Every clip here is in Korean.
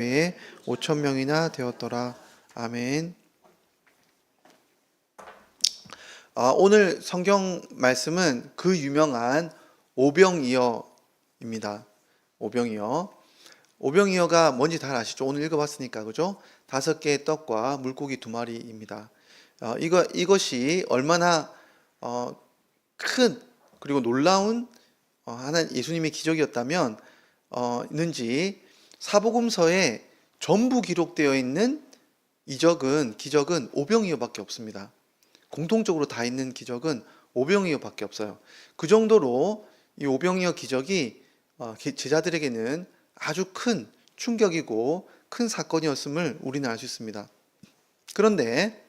외에 5천 명이나 되었더라. 아멘. 오늘 성경 말씀은 그 유명한 오병이어입니다. 오병이어. 오병이어가 뭔지 다 아시죠? 오늘 읽어봤으니까, 그죠? 5개의 떡과 물고기 2마리입니다. 이것이 얼마나 큰 그리고 놀라운 하나님 예수님의 기적이었다면 있는지 사복음서에 전부 기록되어 있는 기적은 오병이어밖에 없습니다. 공통적으로 다 있는 기적은 오병이어밖에 없어요. 그 정도로 이 오병이어 기적이 제자들에게는 아주 큰 충격이고 큰 사건이었음을 우리는 알 수 있습니다. 그런데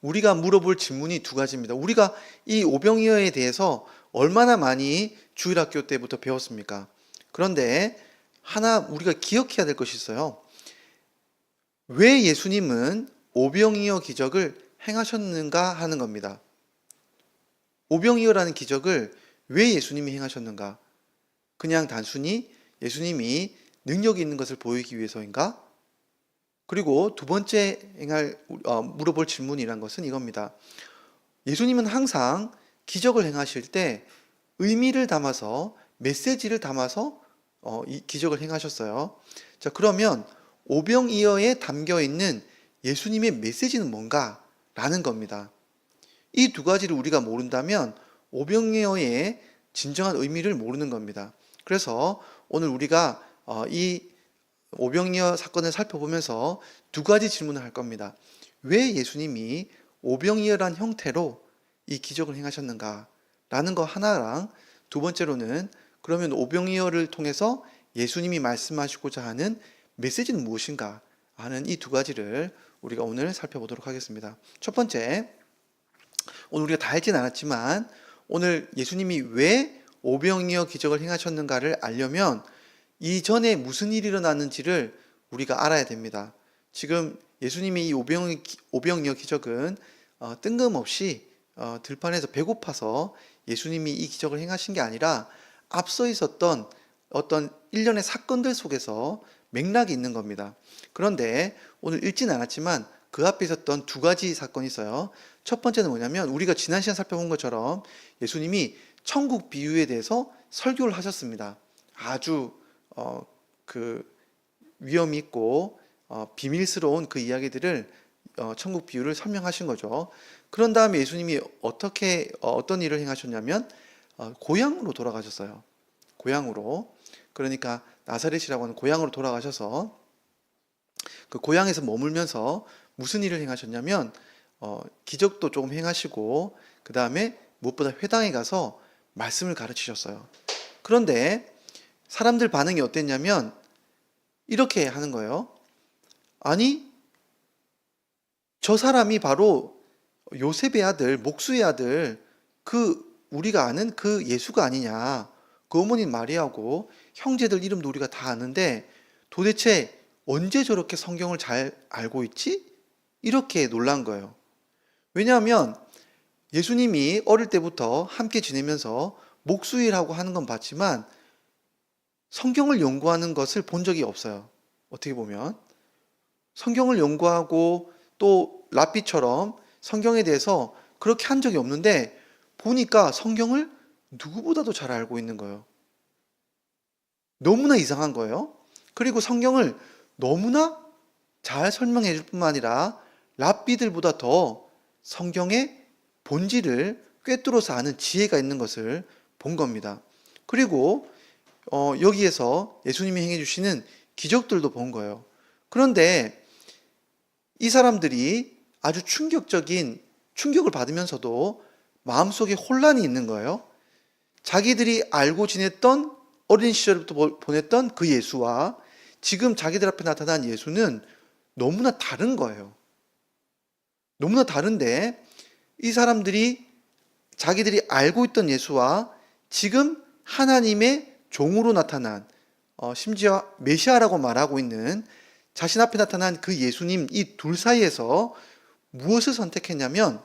우리가 물어볼 질문이 2가지입니다. 우리가 이 오병이어에 대해서 얼마나 많이 주일학교 때부터 배웠습니까? 그런데 하나 우리가 기억해야 될 것이 있어요. 왜 예수님은 오병이어 기적을 행하셨는가 하는 겁니다. 오병이어라는 기적을 왜 예수님이 행하셨는가? 그냥 단순히 예수님이 능력이 있는 것을 보이기 위해서인가? 그리고 2번째 물어볼 질문이란 것은 이겁니다. 예수님은 항상 기적을 행하실 때 의미를 담아서, 메시지를 담아서 이 기적을 행하셨어요. 자, 그러면 오병이어에 담겨 있는 예수님의 메시지는 뭔가? 라는 겁니다. 이 2가지를 우리가 모른다면 오병이어의 진정한 의미를 모르는 겁니다. 그래서 오늘 우리가 이 오병이어 사건을 살펴보면서 2가지 질문을 할 겁니다. 왜 예수님이 오병이어란 형태로 이 기적을 행하셨는가? 라는 거 하나랑 2번째로는 그러면 오병이어를 통해서 예수님이 말씀하시고자 하는 메시지는 무엇인가 하는 이 2가지를 우리가 오늘 살펴보도록 하겠습니다. 첫 번째, 오늘 우리가 다 읽진 않았지만 오늘 예수님이 왜 오병이어 기적을 행하셨는가를 알려면 이전에 무슨 일이 일어났는지를 우리가 알아야 됩니다. 지금 예수님의 이 오병이어 기적은 뜬금없이 들판에서 배고파서 예수님이 이 기적을 행하신 게 아니라 앞서 있었던 어떤 일련의 사건들 속에서 맥락이 있는 겁니다. 그런데 오늘 읽진 않았지만 그 앞에 있었던 2가지 사건이 있어요. 첫 번째는 뭐냐면 우리가 지난 시간 살펴본 것처럼 예수님이 천국 비유에 대해서 설교를 하셨습니다. 아주 위험이 있고 비밀스러운 그 이야기들을 천국 비유를 설명하신 거죠. 그런 다음에 예수님이 어떤 일을 행하셨냐면 고향으로 돌아가셨어요. 고향으로. 그러니까 나사렛이라고 하는 고향으로 돌아가셔서 그 고향에서 머물면서 무슨 일을 행하셨냐면 기적도 조금 행하시고 그 다음에 무엇보다 회당에 가서 말씀을 가르치셨어요. 그런데 사람들 반응이 어땠냐면 이렇게 하는 거예요. 아니, 저 사람이 바로 요셉의 아들, 목수의 아들, 우리가 아는 그 예수가 아니냐. 그 어머니 마리아고 형제들 이름도 우리가 다 아는데 도대체 언제 저렇게 성경을 잘 알고 있지? 이렇게 놀란 거예요. 왜냐하면 예수님이 어릴 때부터 함께 지내면서 목수일하고 하는 건 봤지만 성경을 연구하는 것을 본 적이 없어요. 어떻게 보면 성경을 연구하고 또 랍비처럼 성경에 대해서 그렇게 한 적이 없는데 보니까 성경을 누구보다도 잘 알고 있는 거예요. 너무나 이상한 거예요. 그리고 성경을 너무나 잘 설명해 줄 뿐만 아니라 랍비들보다 더 성경의 본질을 꿰뚫어서 아는 지혜가 있는 것을 본 겁니다. 그리고 여기에서 예수님이 행해 주시는 기적들도 본 거예요. 그런데 이 사람들이 아주 충격적인 충격을 받으면서도 마음속에 혼란이 있는 거예요. 자기들이 알고 지냈던 어린 시절부터 보냈던 그 예수와 지금 자기들 앞에 나타난 예수는 너무나 다른 거예요. 너무나 다른데 이 사람들이 자기들이 알고 있던 예수와 지금 하나님의 종으로 나타난 심지어 메시아라고 말하고 있는 자신 앞에 나타난 그 예수님 이 둘 사이에서 무엇을 선택했냐면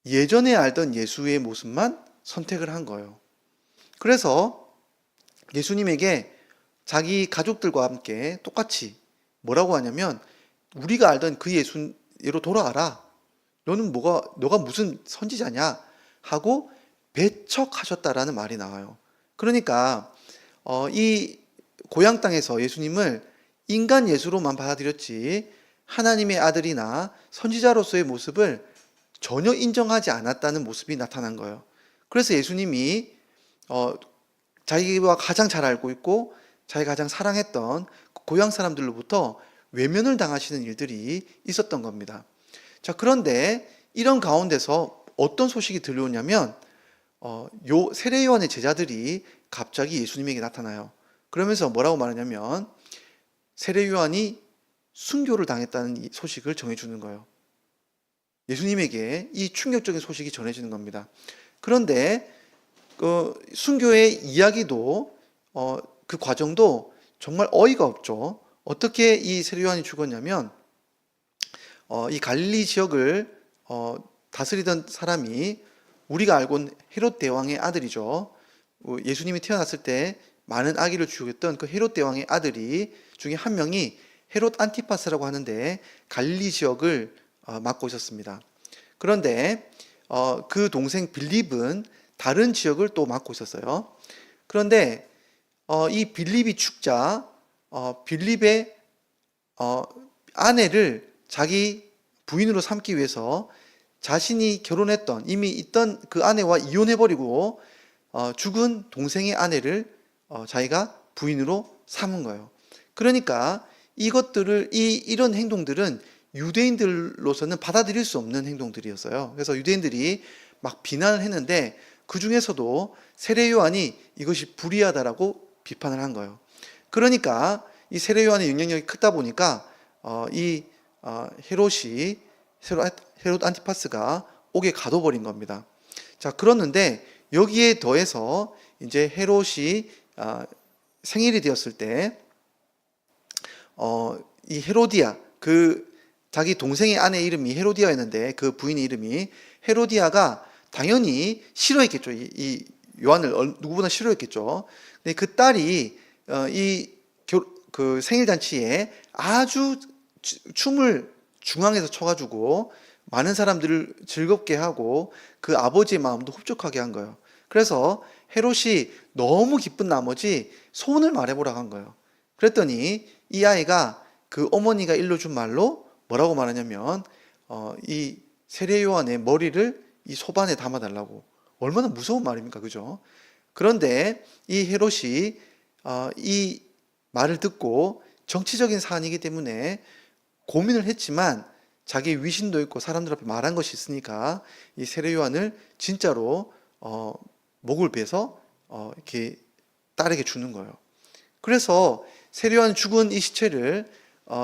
예전에 알던 예수의 모습만 선택을 한 거예요. 그래서 예수님에게 자기 가족들과 함께 똑같이 뭐라고 하냐면 우리가 알던 그 예수로 돌아가라. 너가 무슨 선지자냐? 하고 배척하셨다라는 말이 나와요. 그러니까 이 고향 땅에서 예수님을 인간 예수로만 받아들였지 하나님의 아들이나 선지자로서의 모습을 전혀 인정하지 않았다는 모습이 나타난 거예요. 그래서 예수님이 자기가 가장 잘 알고 있고 자기가 가장 사랑했던 고향 사람들로부터 외면을 당하시는 일들이 있었던 겁니다. 자, 그런데 이런 가운데서 어떤 소식이 들려오냐면 요 세례 요한의 제자들이 갑자기 예수님에게 나타나요. 그러면서 뭐라고 말하냐면 세례 요한이 순교를 당했다는 이 소식을 전해주는 거예요. 예수님에게 이 충격적인 소식이 전해지는 겁니다. 그런데 그 순교의 이야기도 그 과정도 정말 어이가 없죠. 어떻게 이 세례 요한이 죽었냐면 이 갈릴리 지역을 다스리던 사람이 우리가 알고는 헤롯 대왕의 아들이죠. 예수님이 태어났을 때 많은 아기를 죽였던 그 헤롯 대왕의 아들이 중에 한 명이 헤롯 안티파스라고 하는데 갈릴리 지역을 맡고 있었습니다. 그런데 그 동생 빌립은 다른 지역을 또 맡고 있었어요. 그런데 이 빌립이 죽자 빌립의 아내를 자기 부인으로 삼기 위해서 자신이 결혼했던 이미 있던 그 아내와 이혼해버리고 죽은 동생의 아내를 자기가 부인으로 삼은 거예요. 그러니까 이런 행동들은 유대인들로서는 받아들일 수 없는 행동들이었어요. 그래서 유대인들이 막 비난을 했는데 그 중에서도 세례 요한이 이것이 불의하다라고 비판을 한 거예요. 그러니까 이 세례 요한의 영향력이 크다 보니까 헤롯 안티파스가 옥에 가둬버린 겁니다. 자, 그렇는데 여기에 더해서 이제 헤롯이 생일이 되었을 때 이 헤로디아 자기 동생의 아내 이름이 헤로디아였는데 그 부인의 이름이 헤로디아가 당연히 싫어했겠죠. 이 요한을 누구보다 싫어했겠죠. 근데 그 딸이 그 생일 잔치에 아주 춤을 중앙에서 춰가지고 많은 사람들을 즐겁게 하고 그 아버지의 마음도 흡족하게 한 거예요. 그래서 헤롯이 너무 기쁜 나머지 소원을 말해보라고 한 거예요. 그랬더니 이 아이가 그 어머니가 일러준 말로 뭐라고 말하냐면 이 세례 요한의 머리를 이 소반에 담아달라고. 얼마나 무서운 말입니까, 그죠? 그런데 이 헤롯이 이 말을 듣고 정치적인 사안이기 때문에 고민을 했지만 자기의 위신도 있고 사람들 앞에 말한 것이 있으니까 이 세례 요한을 진짜로 목을 베서 이렇게 딸에게 주는 거예요. 그래서 세례 요한 죽은 이 시체를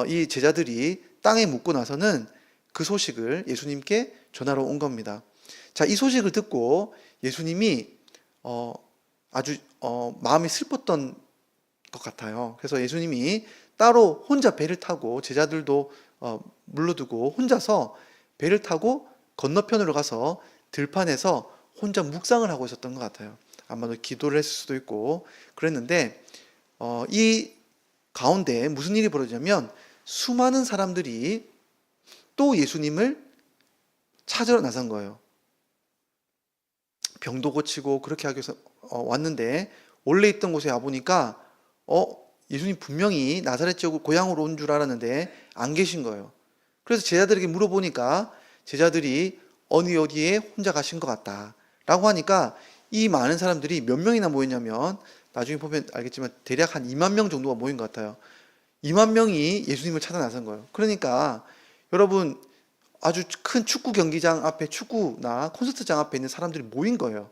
이 제자들이 땅에 묻고 나서는 그 소식을 예수님께 전하러 온 겁니다. 자, 이 소식을 듣고 예수님이 아주 마음이 슬펐던 것 같아요. 그래서 예수님이 따로 혼자 배를 타고 제자들도 물러두고 혼자서 배를 타고 건너편으로 가서 들판에서 혼자 묵상을 하고 있었던 것 같아요. 아마도 기도를 했을 수도 있고 그랬는데 이 가운데 무슨 일이 벌어지냐면 수많은 사람들이 또 예수님을 찾으러 나선 거예요. 병도 고치고 그렇게 하기 위해서 왔는데 원래 있던 곳에 와보니까 예수님 분명히 나사렛 지역 고향으로 온 줄 알았는데 안 계신 거예요. 그래서 제자들에게 물어보니까 제자들이 어디에 혼자 가신 것 같다 라고 하니까 이 많은 사람들이 몇 명이나 모였냐면 나중에 보면 알겠지만 대략 한 2만 명 정도가 모인 것 같아요. 2만 명이 예수님을 찾아 나선 거예요. 그러니까 여러분 아주 큰 축구 경기장 앞에 축구나 콘서트장 앞에 있는 사람들이 모인 거예요.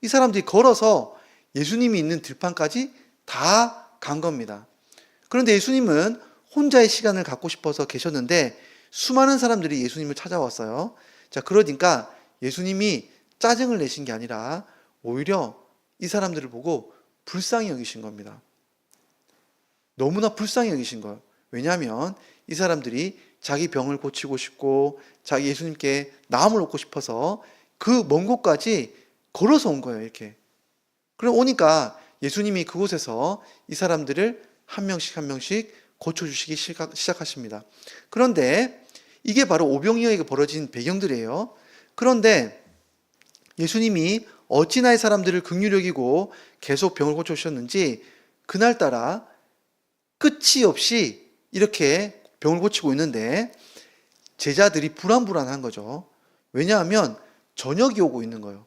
이 사람들이 걸어서 예수님이 있는 들판까지 다 간 겁니다. 그런데 예수님은 혼자의 시간을 갖고 싶어서 계셨는데 수많은 사람들이 예수님을 찾아왔어요. 자, 그러니까 예수님이 짜증을 내신 게 아니라 오히려 이 사람들을 보고 불쌍히 여기신 겁니다. 너무나 불쌍히 여기신 거예요. 왜냐하면 이 사람들이 자기 병을 고치고 싶고 자기 예수님께 나음을 얻고 싶어서 그 먼 곳까지 걸어서 온 거예요. 이렇게. 그럼 오니까 예수님이 그곳에서 이 사람들을 한 명씩 한 명씩 고쳐주시기 시작하십니다. 그런데 이게 바로 오병이어에게 벌어진 배경들이에요. 그런데 예수님이 어찌나 이 사람들을 긍휼히 여기고 계속 병을 고쳐주셨는지 그날따라 끝이 없이 이렇게 병을 고치고 있는데 제자들이 불안불안한 거죠. 왜냐하면 저녁이 오고 있는 거예요.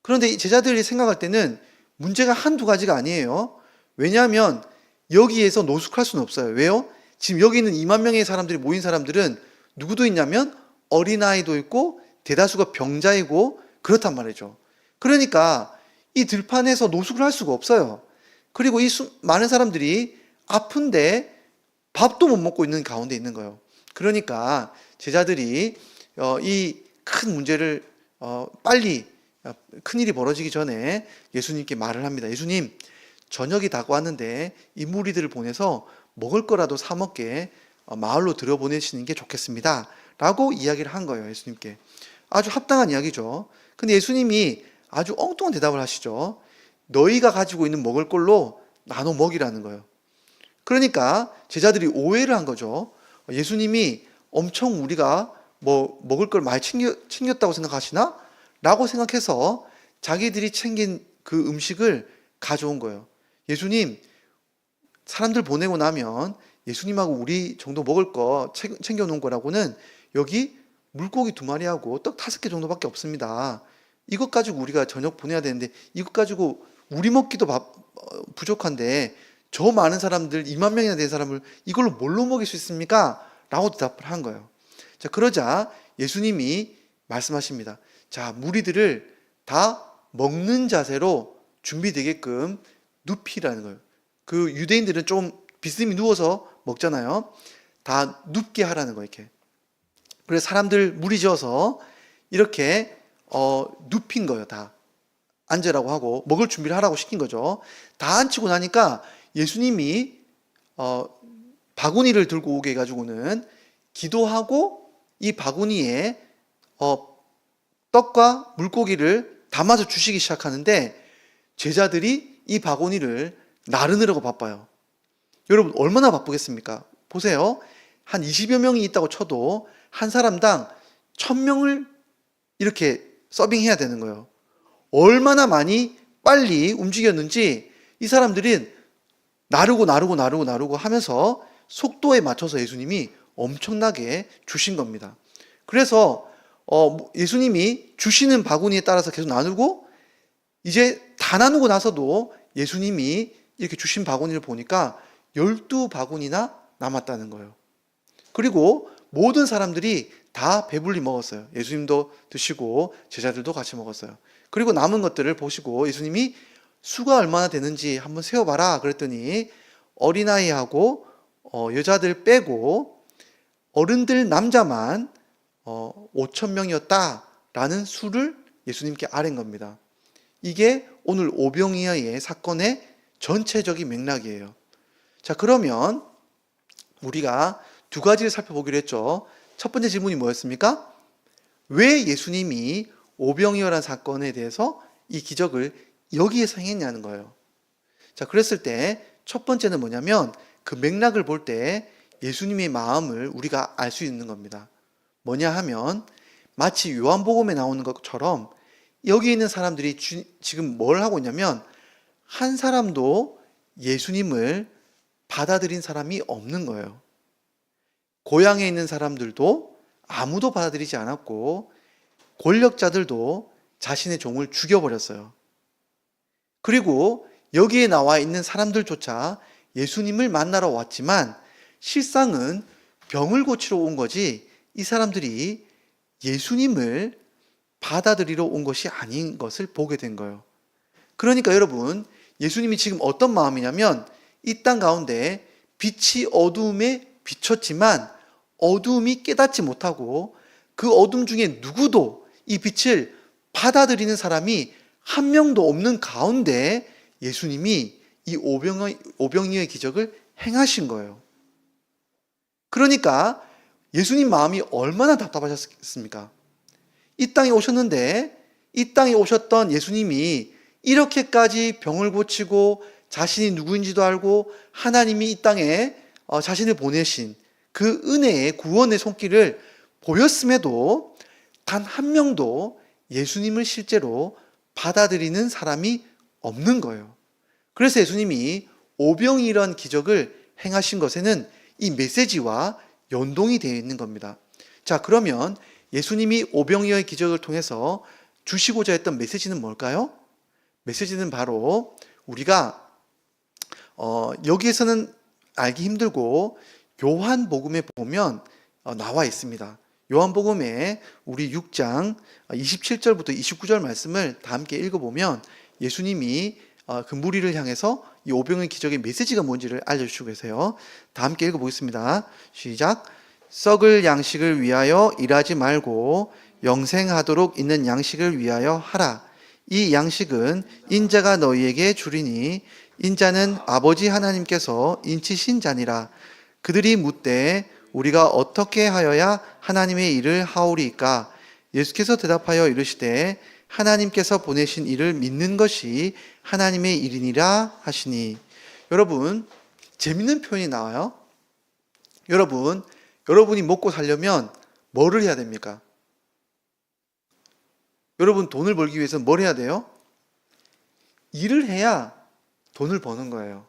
그런데 이 제자들이 생각할 때는 문제가 한두 가지가 아니에요. 왜냐하면 여기에서 노숙할 수는 없어요. 왜요? 지금 여기 있는 2만 명의 사람들이 모인 사람들은 누구도 있냐면 어린아이도 있고 대다수가 병자이고 그렇단 말이죠. 그러니까 이 들판에서 노숙을 할 수가 없어요. 그리고 이 많은 사람들이 아픈데 밥도 못 먹고 있는 가운데 있는 거예요. 그러니까 제자들이 이 큰 문제를 빨리 큰일이 벌어지기 전에 예수님께 말을 합니다. 예수님, 저녁이 다가왔는데 이 무리들을 보내서 먹을 거라도 사 먹게 마을로 들여보내시는 게 좋겠습니다. 라고 이야기를 한 거예요. 예수님께. 아주 합당한 이야기죠. 근데 예수님이 아주 엉뚱한 대답을 하시죠. 너희가 가지고 있는 먹을 걸로 나눠 먹이라는 거예요. 그러니까 제자들이 오해를 한 거죠. 예수님이 엄청 우리가 뭐 먹을 걸 많이 챙겼다고 생각하시나? 라고 생각해서 자기들이 챙긴 그 음식을 가져온 거예요. 예수님, 사람들 보내고 나면 예수님하고 우리 정도 먹을 거 챙겨놓은 거라고는 여기 물고기 2마리하고 떡 5개 정도밖에 없습니다. 이것 가지고 우리가 저녁 보내야 되는데 이것 가지고 우리 먹기도 부족한데 저 많은 사람들, 2만 명이나 된 사람을 이걸로 뭘로 먹일 수 있습니까? 라고 대답을 한 거예요. 자, 그러자 예수님이 말씀하십니다. 자, 무리들을 다 먹는 자세로 준비되게끔 눕히라는 거예요. 그 유대인들은 좀 비스듬히 누워서 먹잖아요. 다 눕게 하라는 거예요, 이렇게. 그래서 사람들 무리 지어서 이렇게 눕힌 거예요, 다. 앉으라고 하고 먹을 준비를 하라고 시킨 거죠. 다 앉히고 나니까 예수님이 바구니를 들고 오게 해가지고는 기도하고 이 바구니에 떡과 물고기를 담아서 주시기 시작하는데 제자들이 이 바구니를 나르느라고 바빠요. 여러분 얼마나 바쁘겠습니까? 보세요. 한 20여 명이 있다고 쳐도 한 사람당 1000명을 이렇게 서빙해야 되는 거예요. 얼마나 많이 빨리 움직였는지 이 사람들은 나르고 하면서 속도에 맞춰서 예수님이 엄청나게 주신 겁니다. 그래서 예수님이 주시는 바구니에 따라서 계속 나누고 이제 다 나누고 나서도 예수님이 이렇게 주신 바구니를 보니까 12바구니나 남았다는 거예요. 그리고 모든 사람들이 다 배불리 먹었어요. 예수님도 드시고 제자들도 같이 먹었어요. 그리고 남은 것들을 보시고 예수님이 수가 얼마나 되는지 한번 세어봐라 그랬더니 어린아이하고 여자들 빼고 어른들 남자만 5,000명이었다라는 수를 예수님께 아랜 겁니다. 이게 오늘 오병이어의 사건의 전체적인 맥락이에요. 자, 그러면 우리가 2가지를 살펴보기로 했죠. 첫 번째 질문이 뭐였습니까? 왜 예수님이 오병이어란 사건에 대해서 이 기적을 여기에서 행했냐는 거예요. 자, 그랬을 때 첫 번째는 뭐냐면 그 맥락을 볼 때 예수님의 마음을 우리가 알 수 있는 겁니다. 뭐냐 하면 마치 요한복음에 나오는 것처럼 여기 있는 사람들이 지금 뭘 하고 있냐면 한 사람도 예수님을 받아들인 사람이 없는 거예요. 고향에 있는 사람들도 아무도 받아들이지 않았고 권력자들도 자신의 종을 죽여버렸어요. 그리고 여기에 나와 있는 사람들조차 예수님을 만나러 왔지만 실상은 병을 고치러 온 거지 이 사람들이 예수님을 받아들이러 온 것이 아닌 것을 보게 된 거예요. 그러니까 여러분, 예수님이 지금 어떤 마음이냐면 이 땅 가운데 빛이 어두움에 비쳤지만 어두움이 깨닫지 못하고 그 어둠 중에 누구도 이 빛을 받아들이는 사람이 한 명도 없는 가운데 예수님이 이 오병이어의 기적을 행하신 거예요. 그러니까 예수님 마음이 얼마나 답답하셨습니까? 이 땅에 오셨는데 이 땅에 오셨던 예수님이 이렇게까지 병을 고치고 자신이 누구인지도 알고 하나님이 이 땅에 자신을 보내신 그 은혜의 구원의 손길을 보였음에도 단 한 명도 예수님을 실제로 받아들이는 사람이 없는 거예요. 그래서 예수님이 오병이 이런 기적을 행하신 것에는 이 메시지와 연동이 되어 있는 겁니다. 자, 그러면 예수님이 오병이어의 기적을 통해서 주시고자 했던 메시지는 뭘까요? 메시지는 바로 우리가 여기에서는 알기 힘들고 요한복음에 보면 나와 있습니다. 요한복음에 우리 6장 27절부터 29절 말씀을 다 함께 읽어보면 예수님이 그 무리를 향해서 이 오병이어 기적의 메시지가 뭔지를 알려주시고 계세요. 다 함께 읽어보겠습니다. 시작. 썩을 양식을 위하여 일하지 말고 영생하도록 있는 양식을 위하여 하라. 이 양식은 인자가 너희에게 주리니 인자는 아버지 하나님께서 인치신 자니라. 그들이 묻되 우리가 어떻게 하여야 하나님의 일을 하오리까? 예수께서 대답하여 이르시되 하나님께서 보내신 이를 믿는 것이 하나님의 일이니라 하시니. 여러분, 재밌는 표현이 나와요. 여러분이 먹고 살려면 뭐를 해야 됩니까? 여러분, 돈을 벌기 위해서 뭘 해야 돼요? 일을 해야 돈을 버는 거예요.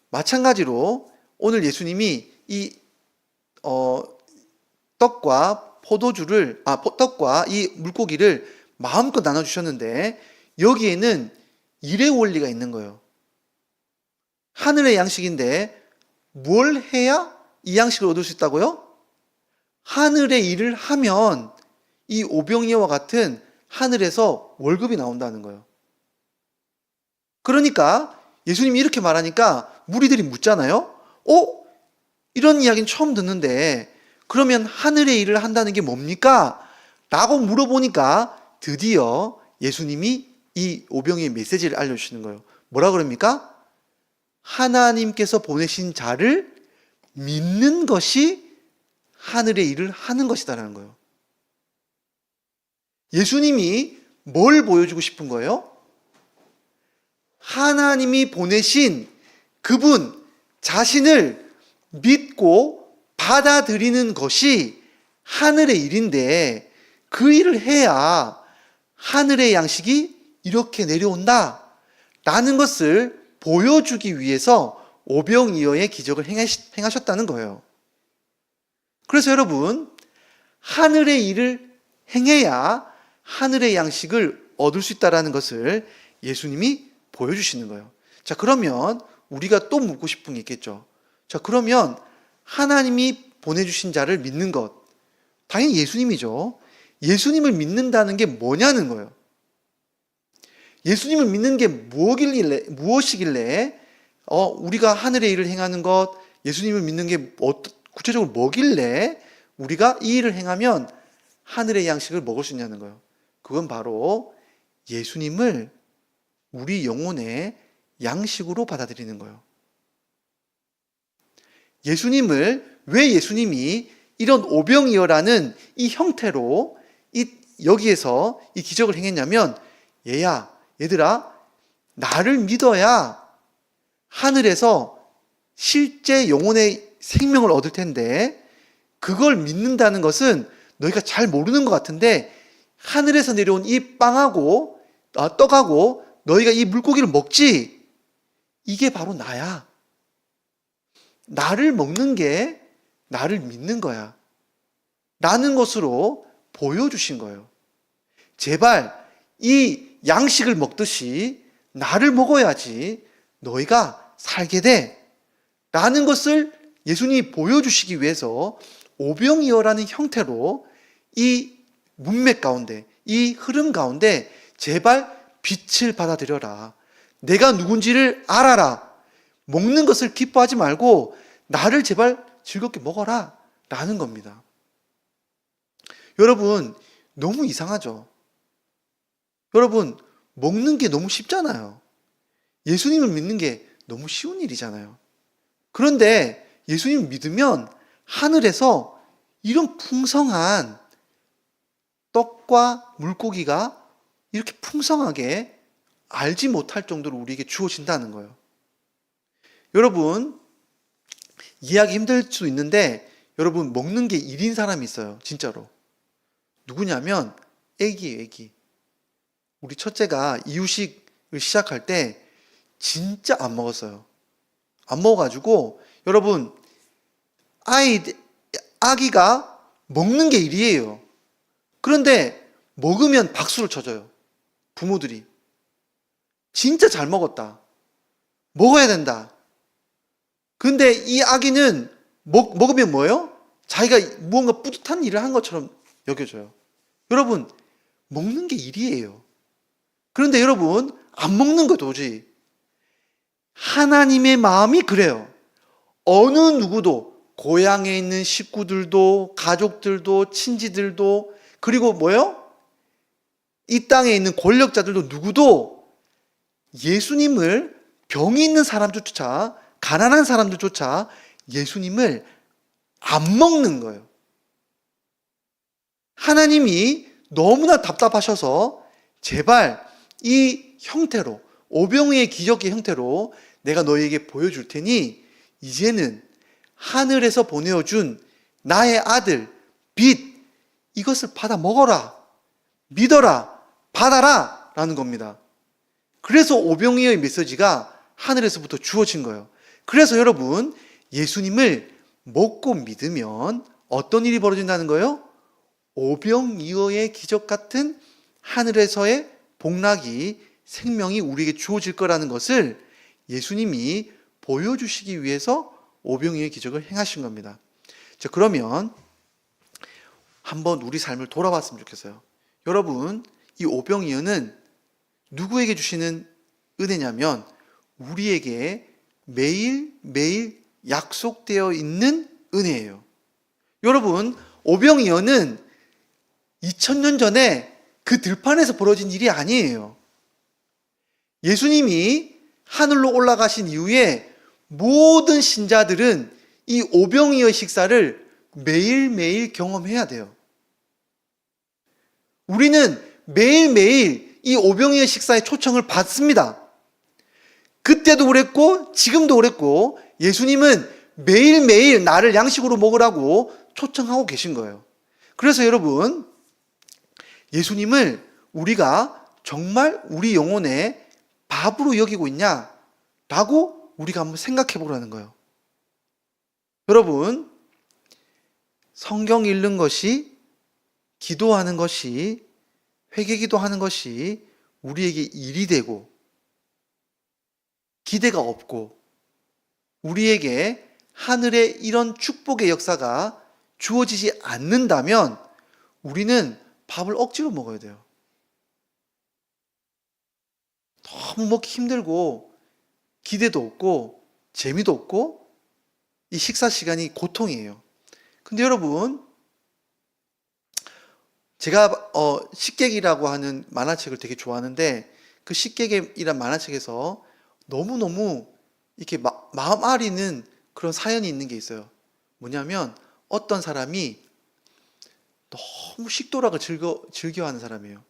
마찬가지로 오늘 예수님이 이 떡과 떡과 이 물고기를 마음껏 나눠주셨는데 여기에는 일의 원리가 있는 거예요. 하늘의 양식인데 뭘 해야 이 양식을 얻을 수 있다고요? 하늘의 일을 하면 이 오병이어와 같은 하늘에서 월급이 나온다는 거예요. 그러니까 예수님이 이렇게 말하니까 무리들이 묻잖아요. 이런 이야기는 처음 듣는데 그러면 하늘의 일을 한다는 게 뭡니까? 라고 물어보니까 드디어 예수님이 이 오병이어의 메시지를 알려주시는 거예요. 뭐라 그럽니까? 하나님께서 보내신 자를 믿는 것이 하늘의 일을 하는 것이다라는 거예요. 예수님이 뭘 보여주고 싶은 거예요? 하나님이 보내신 그분 자신을 믿고 받아들이는 것이 하늘의 일인데 그 일을 해야 하늘의 양식이 이렇게 내려온다 라는 것을 보여주기 위해서 오병이어의 기적을 행하셨다는 거예요. 그래서 여러분, 하늘의 일을 행해야 하늘의 양식을 얻을 수 있다는 것을 예수님이 보여주시는 거예요. 자, 그러면 우리가 또 묻고 싶은 게 있겠죠. 자, 그러면 하나님이 보내주신 자를 믿는 것, 당연히 예수님이죠. 예수님을 믿는다는 게 뭐냐는 거예요. 예수님을 믿는 게 무엇이길래 우리가 하늘의 일을 행하는 것, 예수님을 믿는 게 구체적으로 뭐길래 우리가 이 일을 행하면 하늘의 양식을 먹을 수 있냐는 거예요. 그건 바로 예수님을 우리 영혼의 양식으로 받아들이는 거예요. 왜 예수님이 이런 오병이어라는 이 형태로 여기에서 이 기적을 행했냐면, 얘들아, 나를 믿어야 하늘에서 실제 영혼의 생명을 얻을 텐데, 그걸 믿는다는 것은 너희가 잘 모르는 것 같은데, 하늘에서 내려온 이 빵하고 떡하고 너희가 이 물고기를 먹지, 이게 바로 나야. 나를 먹는 게 나를 믿는 거야 라는 것으로 보여주신 거예요. 제발 이 양식을 먹듯이 나를 먹어야지 너희가 살게 돼 라는 것을 예수님이 보여주시기 위해서 오병이어라는 형태로 이 문맥 가운데, 이 흐름 가운데 제발 빛을 받아들여라. 내가 누군지를 알아라. 먹는 것을 기뻐하지 말고 나를 제발 즐겁게 먹어라 라는 겁니다. 여러분, 너무 이상하죠? 여러분, 먹는 게 너무 쉽잖아요. 예수님을 믿는 게 너무 쉬운 일이잖아요. 그런데 예수님을 믿으면 하늘에서 이런 풍성한 떡과 물고기가 이렇게 풍성하게 알지 못할 정도로 우리에게 주어진다는 거예요. 여러분, 이해하기 힘들 수 있는데 여러분, 먹는 게 일인 사람이 있어요. 진짜로. 누구냐면 애기예요, 애기. 우리 첫째가 이유식을 시작할 때 진짜 안 먹었어요. 안 먹어가지고 여러분, 아기가 먹는 게 일이에요. 그런데 먹으면 박수를 쳐줘요. 부모들이. 진짜 잘 먹었다. 먹어야 된다. 근데 이 아기는 먹으면 뭐예요? 자기가 무언가 뿌듯한 일을 한 것처럼 여겨져요. 여러분, 먹는 게 일이에요. 그런데 여러분, 안 먹는 거 도저히. 하나님의 마음이 그래요. 어느 누구도, 고향에 있는 식구들도, 가족들도, 친지들도, 그리고 뭐예요? 이 땅에 있는 권력자들도 누구도 예수님을, 병이 있는 사람들조차, 가난한 사람들조차 예수님을 안 먹는 거예요. 하나님이 너무나 답답하셔서 제발 이 형태로, 오병이의 기적의 형태로 내가 너희에게 보여줄 테니 이제는 하늘에서 보내어준 나의 아들 빛, 이것을 받아 먹어라, 믿어라, 받아라 라는 겁니다. 그래서 오병이어의 메시지가 하늘에서부터 주어진 거예요. 그래서 여러분, 예수님을 먹고 믿으면 어떤 일이 벌어진다는 거예요? 오병이어의 기적 같은 하늘에서의 복락이, 생명이 우리에게 주어질 거라는 것을 예수님이 보여주시기 위해서 오병이어의 기적을 행하신 겁니다. 자, 그러면 한번 우리 삶을 돌아봤으면 좋겠어요. 여러분, 이 오병이어는 누구에게 주시는 은혜냐면 우리에게 매일매일 약속되어 있는 은혜예요. 여러분, 오병이어는 2000년 전에 그 들판에서 벌어진 일이 아니에요. 예수님이 하늘로 올라가신 이후에 모든 신자들은 이 오병이어 식사를 매일매일 경험해야 돼요. 우리는 매일매일 이 오병이어 식사의 초청을 받습니다. 그때도 그랬고 지금도 그랬고 예수님은 매일매일 나를 양식으로 먹으라고 초청하고 계신 거예요. 그래서 여러분, 예수님을 우리가 정말 우리 영혼의 밥으로 여기고 있냐라고 우리가 한번 생각해 보라는 거예요. 여러분, 성경 읽는 것이, 기도하는 것이, 회개기도하는 것이 우리에게 일이 되고 기대가 없고 우리에게 하늘의 이런 축복의 역사가 주어지지 않는다면 우리는 밥을 억지로 먹어야 돼요. 너무 먹기 힘들고 기대도 없고 재미도 없고 이 식사 시간이 고통이에요. 근데 여러분, 제가 식객이라고 하는 만화책을 되게 좋아하는데 그 식객이란 만화책에서 너무너무 이렇게 마음 아리는 그런 사연이 있는 게 있어요. 뭐냐면 어떤 사람이 너무 식도락을 즐겨하는 사람이에요.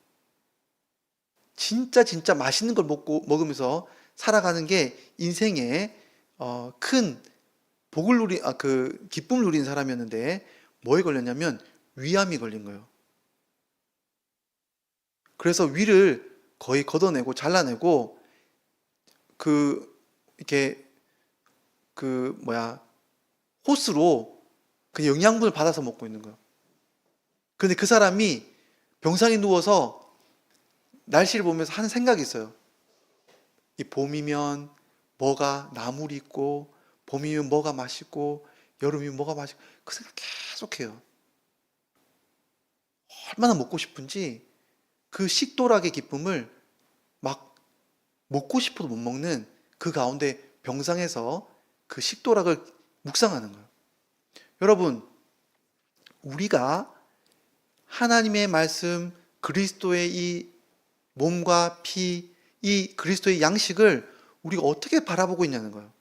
진짜 맛있는 걸 먹으면서 살아가는 게 인생의 큰 복을 기쁨을 누리는 사람이었는데 뭐에 걸렸냐면 위암이 걸린 거예요. 그래서 위를 거의 걷어내고 잘라내고 호스로 그 영양분을 받아서 먹고 있는 거예요. 근데 그 사람이 병상에 누워서 날씨를 보면서 하는 생각이 있어요. 이 봄이면 뭐가 나물이 있고, 봄이면 뭐가 맛있고, 여름이면 뭐가 맛있고, 그 생각 계속해요. 얼마나 먹고 싶은지 그 식도락의 기쁨을 막 먹고 싶어도 못 먹는 그 가운데 병상에서 그 식도락을 묵상하는 거예요. 여러분, 우리가 하나님의 말씀, 그리스도의 이 몸과 피, 이 그리스도의 양식을 우리가 어떻게 바라보고 있냐는 거예요.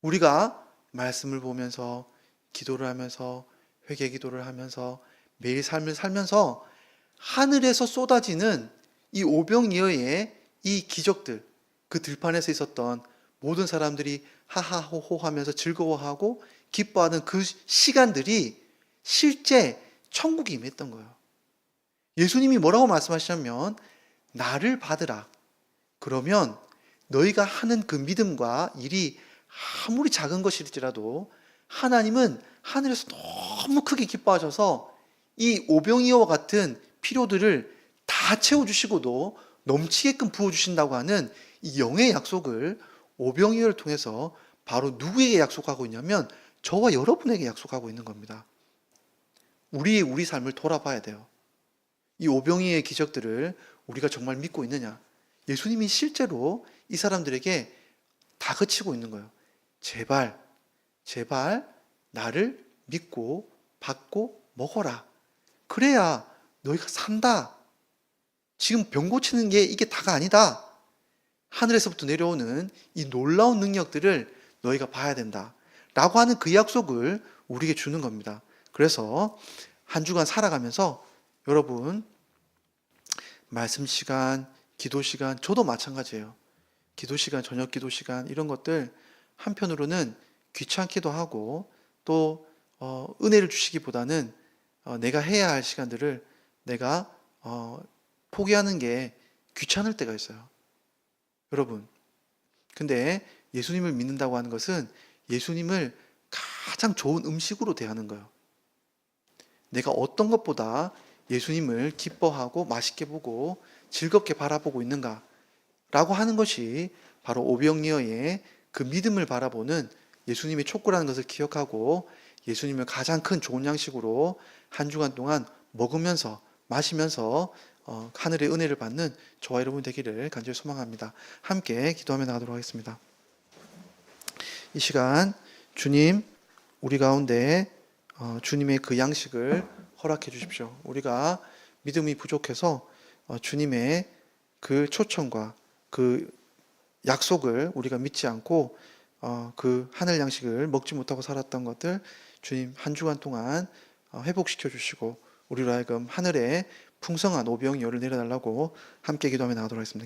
우리가 말씀을 보면서, 기도를 하면서, 회개 기도를 하면서, 매일 삶을 살면서 하늘에서 쏟아지는 이 오병이어의 이 기적들, 그 들판에서 있었던 모든 사람들이 하하호호 하면서 즐거워하고 기뻐하는 그 시간들이 실제 천국에 임했던 거예요. 예수님이 뭐라고 말씀하시냐면 나를 받으라. 그러면 너희가 하는 그 믿음과 일이 아무리 작은 것일지라도 하나님은 하늘에서 너무 크게 기뻐하셔서 이 오병이어와 같은 필요들을 다 채워주시고도 넘치게끔 부어주신다고 하는 이 영의 약속을 오병이어를 통해서 바로 누구에게 약속하고 있냐면 저와 여러분에게 약속하고 있는 겁니다. 우리 삶을 돌아봐야 돼요. 이 오병이어의 기적들을 우리가 정말 믿고 있느냐? 예수님이 실제로 이 사람들에게 다그치고 있는 거예요. 제발, 제발 나를 믿고 받고 먹어라. 그래야 너희가 산다. 지금 병 고치는 게 이게 다가 아니다. 하늘에서부터 내려오는 이 놀라운 능력들을 너희가 봐야 된다. 라고 하는 그 약속을 우리에게 주는 겁니다. 그래서 한 주간 살아가면서 여러분, 말씀 시간, 기도 시간, 저도 마찬가지예요. 기도 시간, 저녁 기도 시간, 이런 것들 한편으로는 귀찮기도 하고 또 은혜를 주시기보다는 내가 해야 할 시간들을 내가 포기하는 게 귀찮을 때가 있어요. 여러분, 근데 예수님을 믿는다고 하는 것은 예수님을 가장 좋은 음식으로 대하는 거예요. 내가 어떤 것보다 예수님을 기뻐하고 맛있게 보고 즐겁게 바라보고 있는가 라고 하는 것이 바로 오병이어의 그 믿음을 바라보는 예수님의 촉구라는 것을 기억하고 예수님을 가장 큰 좋은 양식으로 한 주간 동안 먹으면서 마시면서 하늘의 은혜를 받는 저와 여러분 되기를 간절히 소망합니다. 함께 기도하며 나가도록 하겠습니다. 이 시간 주님, 우리 가운데 주님의 그 양식을 허락해 주십시오. 우리가 믿음이 부족해서 주님의 그 초청과 그 약속을 우리가 믿지 않고 그 하늘 양식을 먹지 못하고 살았던 것들 주님 한 주간 동안 회복시켜 주시고 우리로 하여금 하늘에 풍성한 오병이어를 내려달라고 함께 기도하며 나가도록 하겠습니다.